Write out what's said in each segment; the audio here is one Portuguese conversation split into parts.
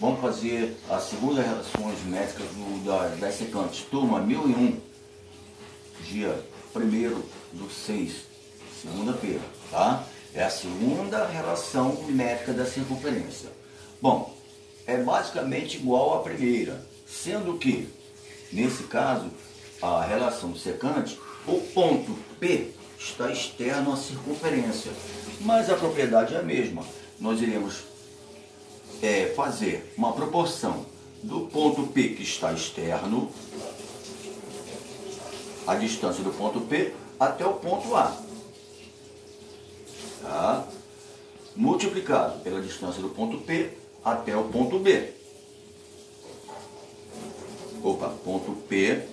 Vamos fazer a segunda relações métricas das secantes, turma 1001, dia 1º/6, segunda-feira, tá? É a segunda relação métrica da circunferência. Bom, é basicamente igual à primeira, sendo que, nesse caso, a relação secante, o ponto P está externo à circunferência, mas a propriedade é a mesma. Nós iremos fazer uma proporção do ponto P que está externo, a distância do ponto P até o ponto A, tá? Multiplicado pela distância do ponto P até o ponto B. Ponto P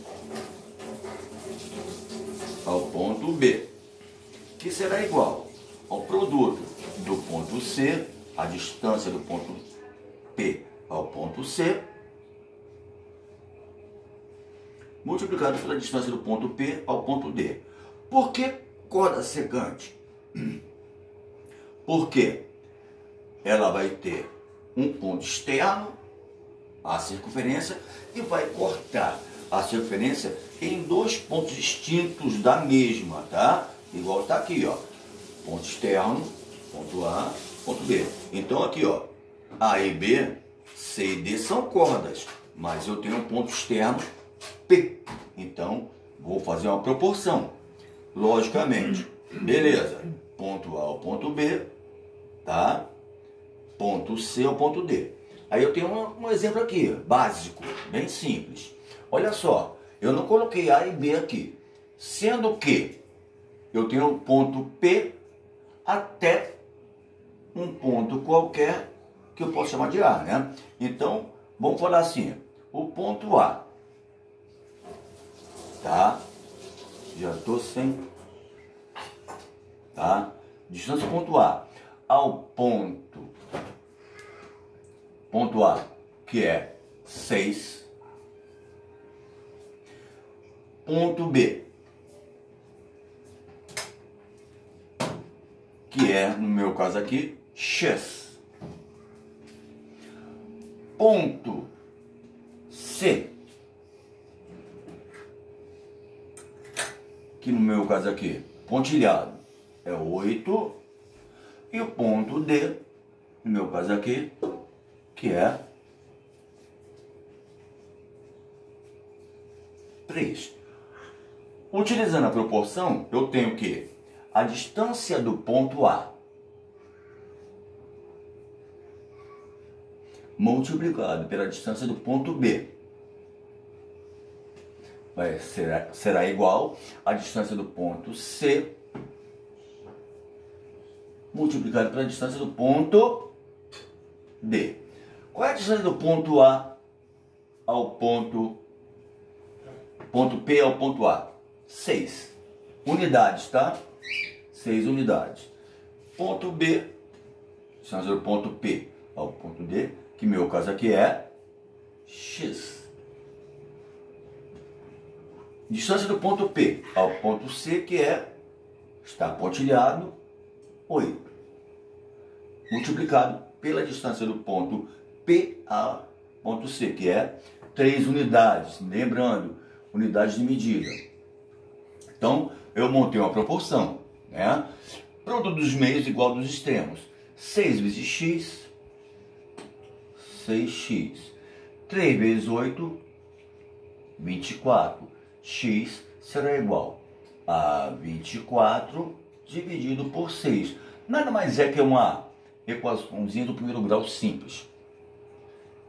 ao ponto B, que será igual ao produto do ponto C, a distância do ponto P ao ponto C, multiplicado pela distância do ponto P ao ponto D. Por que corda secante? Porque ela vai ter um ponto externo à circunferência e vai cortar a circunferência em dois pontos distintos da mesma, tá? Igual está aqui, ó. Ponto externo, ponto A, ponto B. Então aqui, ó, A e B, C e D são cordas, mas eu tenho um ponto externo P. Então, vou fazer uma proporção. Logicamente, beleza. Ponto A ao ponto B, tá? Ponto C ao ponto D. Aí eu tenho um exemplo aqui, básico, bem simples. Olha só, eu não coloquei A e B aqui, sendo que eu tenho um ponto P até um ponto qualquer que eu posso chamar de A, né? Então, vamos falar assim, o ponto A, tá? Já estou sem, tá? Distância do ponto A ao ponto A, que é 6, ponto B, que é, no meu caso aqui, X, ponto C, que no meu caso aqui, pontilhado, é 8, e o ponto D, no meu caso aqui, que é 3. Utilizando a proporção, eu tenho que a distância do ponto A multiplicado pela distância do ponto B será igual à distância do ponto C multiplicado pela distância do ponto D. Qual é a distância do ponto A ao ponto P ao ponto A? 6 unidades, tá? 6 unidades. Ponto B, distância do ponto P ao ponto D, que no meu caso aqui é X. Distância do ponto P ao ponto C, que está pontilhado, 8. Multiplicado pela distância do ponto P a ponto C, que é 3 unidades. Lembrando, unidades de medida. Então, eu montei uma proporção, né? Produto dos meios igual dos extremos. 6 vezes x, 6x. 3 vezes 8, 24. X será igual a 24 dividido por 6. Nada mais é que uma equaçãozinha do primeiro grau simples.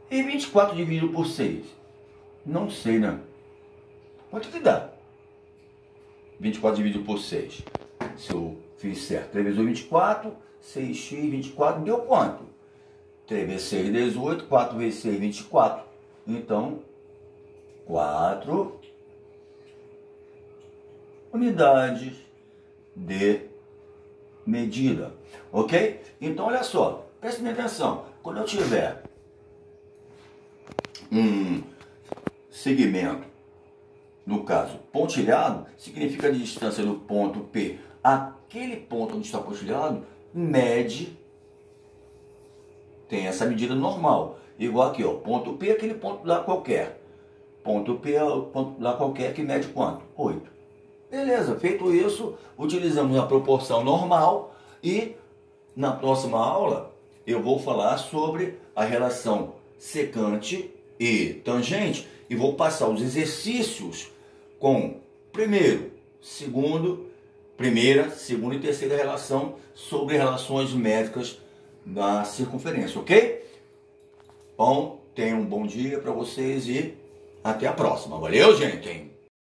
E 24 dividido por 6? Não sei, né? Quanto que dá? 24 dividido por 6. Se eu fiz certo. 3 vezes 8, 24. 6x, 24. Deu quanto? 3 vezes 6, 18. 4 vezes 6, 24. Então, 4 unidades de medida. Ok? Então, olha só. Preste atenção. Quando eu tiver um segmento, no caso, pontilhado, significa a distância do ponto P aquele ponto onde está pontilhado mede tem essa medida normal. Igual aqui, ó, ponto P é aquele ponto lá qualquer. Ponto P é o ponto lá qualquer que mede quanto? 8. Beleza, feito isso, utilizamos a proporção normal e na próxima aula eu vou falar sobre a relação secante e tangente e vou passar os exercícios com primeira, segunda e terceira relação sobre relações métricas da circunferência, ok? Bom, tenham um bom dia para vocês e até a próxima. Valeu, gente!